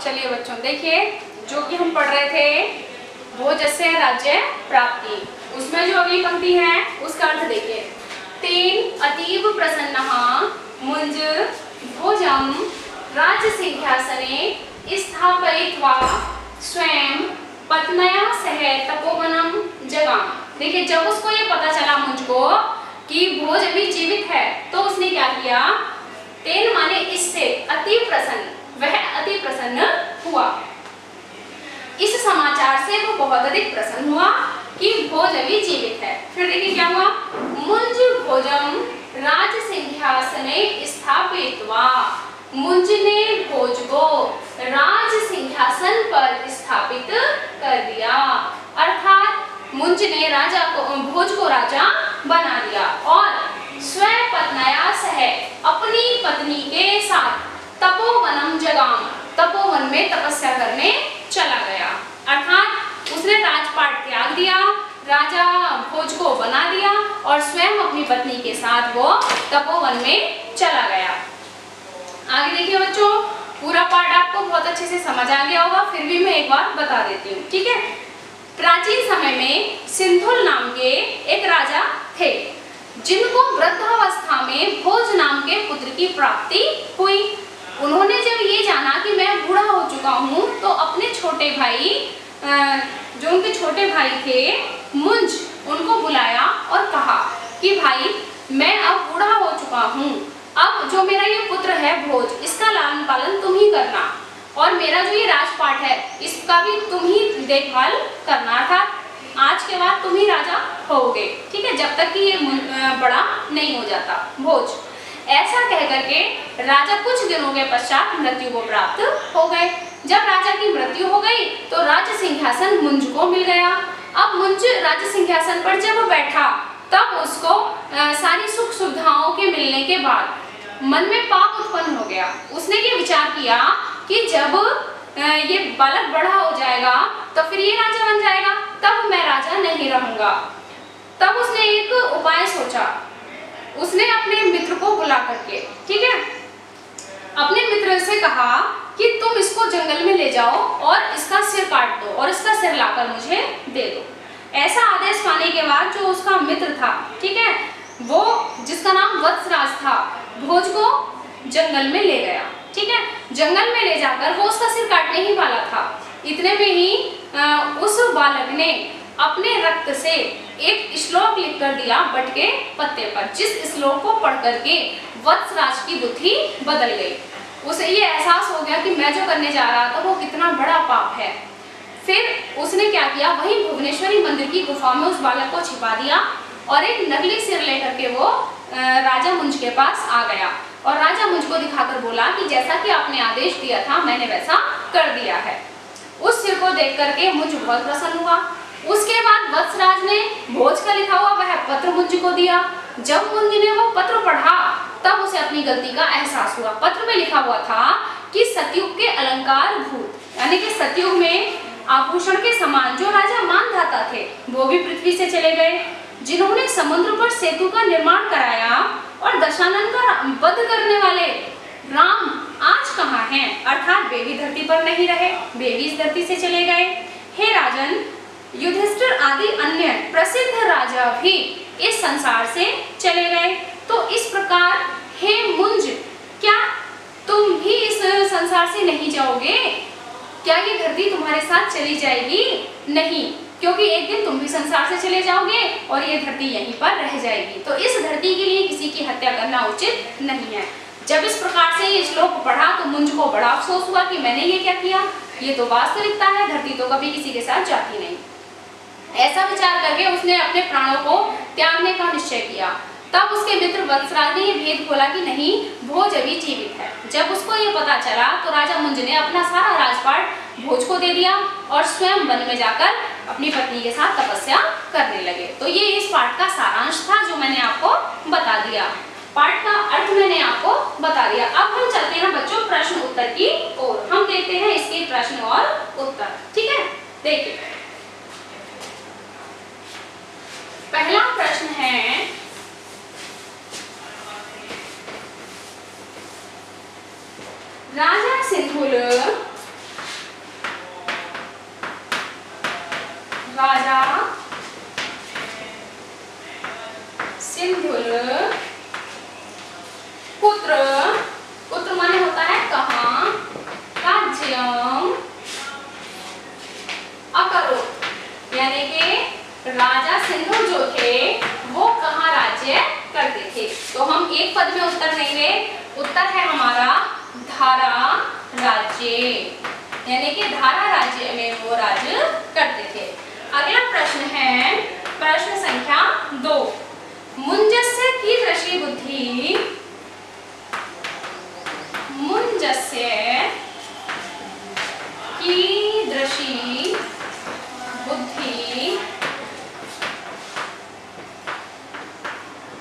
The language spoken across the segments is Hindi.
चलिए बच्चों देखिए, जो कि हम पढ़ रहे थे भोजस्य राज्य प्राप्ति, उसमें जो अगली पंक्ति है उसका अर्थ देखिए। तेन अतीव प्रसन्नः मुंज भोजम राज्यसिंहासने स्थापयित्वा स्वयं पत्न्या सह तपोवनम जगाम। देखिए, जब उसको ये पता चला मुंज को कि भोज अभी जीवित है, तो उसने क्या किया? तेन माने इससे, अति प्रसन्न, वह अति प्रसन्न हुआ। इस समाचार से वो बहुत अधिक प्रसन्न हुआ कि भोज अभी जीवित है। फिर देखिए क्या हुआ? मुंज भोजम राज सिंहासने स्थापित्वा, मुंज ने भोज को राज सिंहासन पर स्थापित कर दिया। अर्थात मुंज ने राजा को, भोज को राजा बना दिया और स्वयं पत्न्या सह, अपनी पत्नी के साथ तपोवनम जगाम, तपोवन में तपस्या करने चला गया। अर्थात उसने राजपाट त्याग दिया, राजा भोज को बना दिया और स्वयं अपनी पत्नी के साथ वो तपोवन में चला गया। आगे देखिए बच्चों, पूरा पाठ आपको बहुत अच्छे से समझ आ गया होगा, फिर भी मैं एक बार बता देती हूँ, ठीक है। प्राचीन समय में सिंधुल नाम के एक राजा थे, जिनको वृद्धावस्था में भोज नाम के पुत्र की प्राप्ति हुई। उन्होंने जब ये जाना कि मैं बूढ़ा हो चुका हूँ, तो अपने छोटे भाई, जो उनके छोटे भाई थे मुंज, उनको बुलाया और कहा कि भाई मैं अब बूढ़ा हो चुका हूँ, अब जो मेरा ये पुत्र है भोज, इसका लालन पालन तुम ही करना और मेरा जो ये राजपाट है इसका भी तुम ही देखभाल करना था। आज के बाद तुम ही राजा होगे, ठीक है, जब तक कि ये बड़ा नहीं हो जाता भोज। ऐसा कह करके राजा कुछ दिनों के पश्चात मृत्यु को प्राप्त हो गए। जब राजा की मृत्यु हो गई तो राज्य सिंहासन मुंज को मिल गया। अब मुंज राज्य सिंहासन पर जब बैठा, तब उसको सारी सुख सुविधाओं के मिलने के बाद मन में पाप उत्पन्न हो गया। उसने ये विचार किया कि जब ये बालक बड़ा हो जाएगा तो फिर ये राजा बन जाएगा, तब मैं राजा नहीं रहूंगा। तब उसने एक उपाय सोचा। उसने अपने मित्र को बुला करके, ठीक है, अपने मित्र से कहा कि तुम इसको जंगल में ले जाओ और इसका सिर काट दो और इसका सिर लाकर मुझे दे दो। ऐसा आदेश पाने के बाद जो उसका मित्र था, ठीक है, वो जिसका नाम वत्सराज था, भोज को जंगल में ले गया, ठीक है। जंगल में ले जाकर वो उसका सिर काटने ही वाला था। इतने में ही उस बालक ने अपने रक्त से एक श्लोक लिख कर दिया बट के पत्ते पर, जिस श्लोक को पढ़ करके वत्सराज की बुद्धि बदल गई। उसे ये एहसास हो गया कि मैं जो करने जा रहा था वो कितना बड़ा पाप है। फिर उसने क्या किया, वही भुवनेश्वरी मंदिर की गुफा में उस बालक को छिपा दिया और एक नकली सिर लेकर के वो राजा मुंज के पास आ गया और राजा मुंज को दिखाकर बोला कि जैसा कि आपने आदेश दिया था मैंने वैसा कर दिया है। उस सिर को देख करके मुंज बहुत प्रसन्न हुआ। उसके बाद वत्सराज ने भोज का लिखा हुआ वह पत्र मुंज को दिया। जब मुंज ने वो पत्र पढ़ा तब उसे अपनी गलती का एहसास हुआ। पत्र में लिखा हुआ था कि सतयुग के अलंकार भूत, यानी कि सतयुग में आभूषण के समान जो राजा मानधाता थे वो भी पृथ्वी से चले गए। जिन्होंने समुद्र पर सेतु का निर्माण कराया और दशानन का वध करने वाले राम आज कहाँ हैं? अर्थात वे भी धरती पर नहीं रहे, वे भी इस धरती से चले गए। हे राजन, युधिष्ठिर आदि अन्य प्रसिद्ध राजा भी इस संसार से चले गए। तो इस प्रकार हे मुंज, क्या तुम भी इस संसार से नहीं जाओगे? क्या ये धरती तुम्हारे साथ चली जाएगी? नहीं, क्योंकि एक दिन तुम भी संसार से चले जाओगे और ये धरती यहीं पर रह जाएगी। तो इस धरती के लिए किसी की हत्या करना उचित नहीं है। जब इस प्रकार से ये श्लोक पढ़ा तो मुंज को बड़ा अफसोस हुआ कि मैंने ये क्या किया, ये तो वास्तविकता है, धरती तो कभी किसी के साथ जाती नहीं। ऐसा विचार करके उसने अपने प्राणों को त्यागने का निश्चय किया। तब उसके मित्र वत्सराज ने ये भेद खोला कि नहीं, भोज अभी जीवित है। जब उसको ये पता चला तो राजा मुंज ने अपना सारा राजपाट भोज को दे दिया और स्वयं वन में जाकर अपनी पत्नी के साथ तपस्या करने लगे। तो ये इस पाठ का सारांश था जो मैंने आपको बता दिया। पाठ का अर्थ मैंने आपको बता दिया। अब हम चलते हैं बच्चों प्रश्न उत्तर की ओर। हम देखते हैं इसके प्रश्न और उत्तर, ठीक है। देखिए, पहला प्रश्न है, राजा सिंधुल राजा सिंधुल पुत्र, पुत्र माने होता है कहाँ, राज्यम अकरोत्, यानी कि राजा सिंधुल जो थे वो कहाँ राज्य करते थे। तो हम एक पद में उत्तर देंगे, उत्तर है हमारा धारा राज्य, यानी कि धारा राज्य में वो राज्य करते थे। अगला प्रश्न है प्रश्न संख्या 2, मुंजस्य कीदृशी बुद्धि, मुंजस्य कीदृशी बुद्धि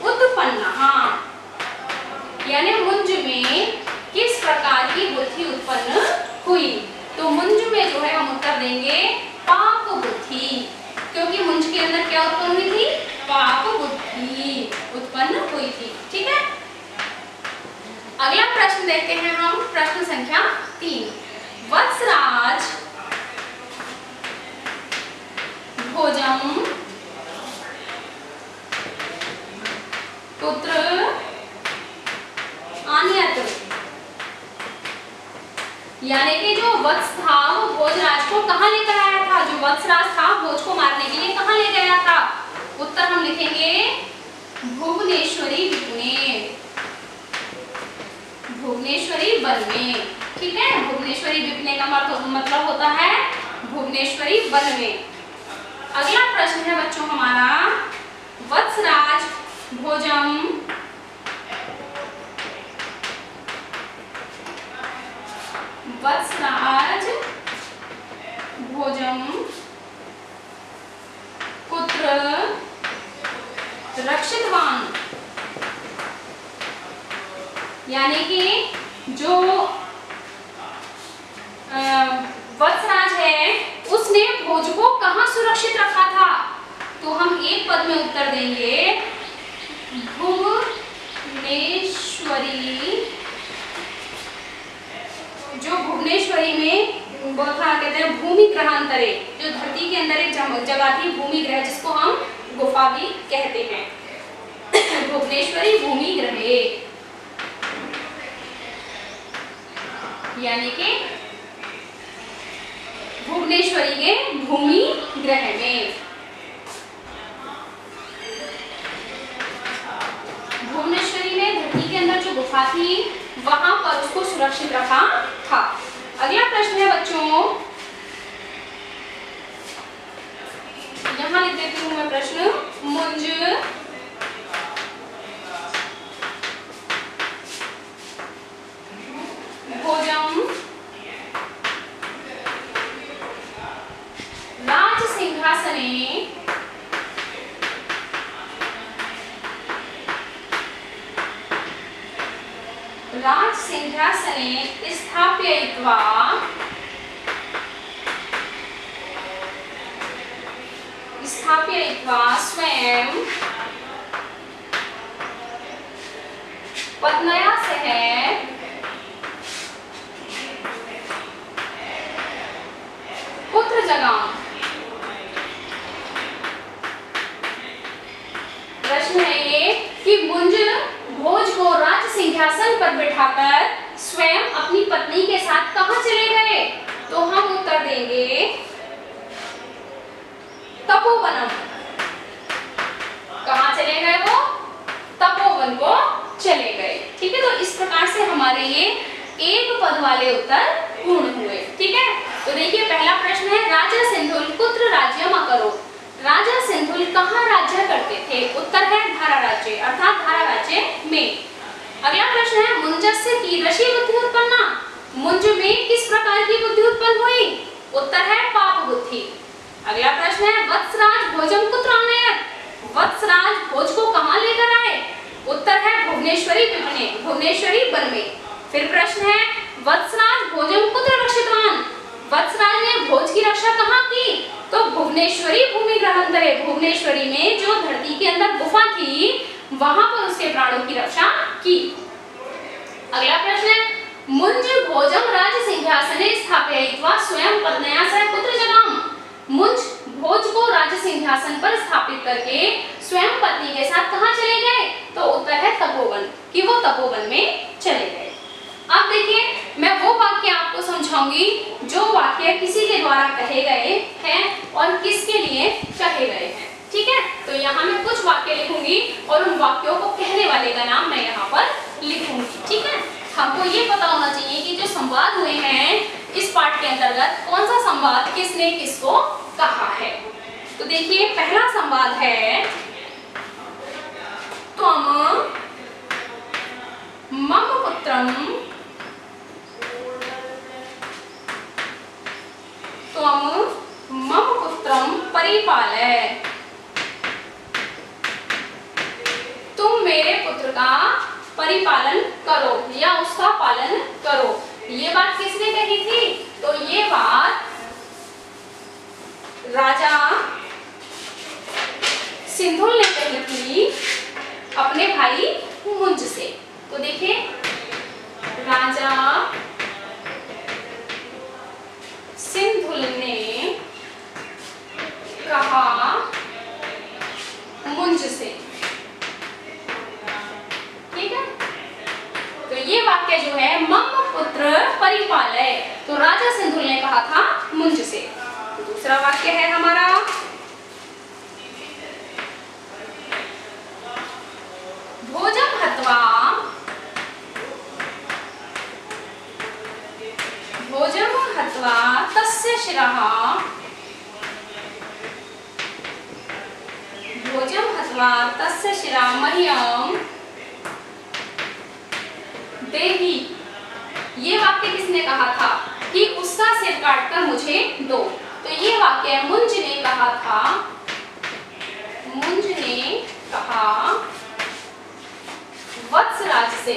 उत्पन्न, यानी मुंज में किस प्रकार की बुद्धि उत्पन्न हुई। तो मुंज में जो है हम उत्तर देंगे पाप बुद्धि, क्योंकि मुंज के अंदर क्या उत्पन्न हुई थी, पाप बुद्धि उत्पन्न हुई थी। ठीक है, अगला प्रश्न देखते हैं हम, प्रश्न संख्या 3, वत्सराज भोजम पुत्र आनयत, यानी कि जो वत्स था वो भोजराज को कहाँ लेकर आया था, जो वत्सराज था भोज को मारने के लिए कहाँ ले गया था। उत्तर हम लिखेंगे भुवनेश्वरी विपुणे, भुवनेश्वरी वन में। ठीक है, भुवनेश्वरी विपुणे का मतलब होता है भुवनेश्वरी वन में। अगला प्रश्न है बच्चों हमारा, वत्सराज भोजम वत्सराज भोजम पुत्र रक्षितवान, यानी कि जो वत्सराज है उसने भोज को कहाँ सुरक्षित रखा था। तो हम एक पद में उत्तर देंगे भुवनेश्वरी, जो भुवनेश्वरी में वो था कहते हैं भूमि ग्रहांतरे, जो धरती के अंदर एक जगह थी भूमि ग्रह, जिसको हम गुफा भी कहते हैं। भुवनेश्वरी भूमि ग्रहे, यानी कि भुवनेश्वरी के भूमि ग्रह में। भुवनेश्वरी में धरती के अंदर जो गुफा थी वहां पर उसको सुरक्षित रखा था। अगला प्रश्न है बच्चों, यहां लिख देती हूं मैं प्रश्न, मुंज भोजम राज सिंहासने राज सिंहासने स्थापयित्वा स्वयं पत्न्या सह पुत्र जगाम। प्रश्न है ये कि मुंज भोज को राज सिंहासन पर बिठाकर स्वयं अपनी पत्नी के साथ कहां चले गए। तो हम उत्तर देंगे तपोवनम। कहां चले गए वो, तपोवन को चले गए। ठीक है, तो इस प्रकार से हमारे ये एक पद वाले उत्तर पूर्ण हुए। ठीक है, तो देखिए पहला प्रश्न है, राजा सिंधुल कुत्र राज्यम अकरोत्। राजा सिंधुल कहाँ राज्य करते थे। उत्तर है धारा राज्य, अर्थात धारा राज्य में। अगला प्रश्न है, मुंजस्य कीदृशी बुद्धि उत्पन्ना। मुंज में किस प्रकार की बुद्धि उत्पन्न हुई। उत्तर है पाप बुद्धि। अगला प्रश्न है, वत्सराज भोजम कुत्र आनयत्। वत्सराज भोज को कहाँ लेकर आए। उत्तर है भुवनेश्वरी विपुणे, भुवनेश्वरी वन में। फिर प्रश्न है, वत्सराज भोजम कुत्र रक्षितवान। वत्सराज ने भोज की रक्षा कहाँ की। तो भुवनेश्वरी भूमि ग्रहांतरे, भुवनेश्वरी में जो धरती के अंदर गुफा थी वहां पर उसके प्राणों की रक्षा की। अगला प्रश्न है, मुंज भोजम राज सिंहासने स्थापयित्वा स्वयं पत्न्या सह पुत्र जगाम। मुंज भोज को करके स्वयं पत्नी के साथ कहाँ चले गए? तो उत्तर है तपोवन, कि वो तपोवन में चले गए। अब देखिए मैं वो वाक्य आपको समझाऊंगी जो वाक्य किसी के द्वारा कहे गए हैं और किसके लिए कहे गए हैं, ठीक है। तो यहाँ मैं कुछ वाक्य लिखूंगी और उन वाक्यों को कहने वाले का नाम मैं यहाँ पर लिखूंगी, ठीक है। हमको ये पता होना चाहिए कि जो संवाद हुए हैं इस पाठ के अंतर्गत कौन सा संवाद किसने किसको कहा है। तो देखिए पहला संवाद है त्वम मम पुत्रम त्वम मम पुत्रम परिपालय, तुम मेरे पुत्र का परिपालन करो या उसका पालन करो। ये बात किसने कही थी? तो ये बात राजा सिंधुल ने कही थी अपने भाई मुंज से। तो देखिए राजा सिंधुल ने कहा मुंज से, ठीक है। तो ये वाक्य जो है मम पुत्र परिपालय, तो राजा सिंधुल ने कहा था मुंज से। तो दूसरा वाक्य है हमारा भोजम हत्वा तस्य शिरः भोजम हत्वा तस्य शिरः मह्यं देहि। ये वाक्य किसने कहा था कि उसका सिर काटकर मुझे दो? तो ये वाक्य मुंज ने कहा था, मुंज ने कहा वत्सराज से।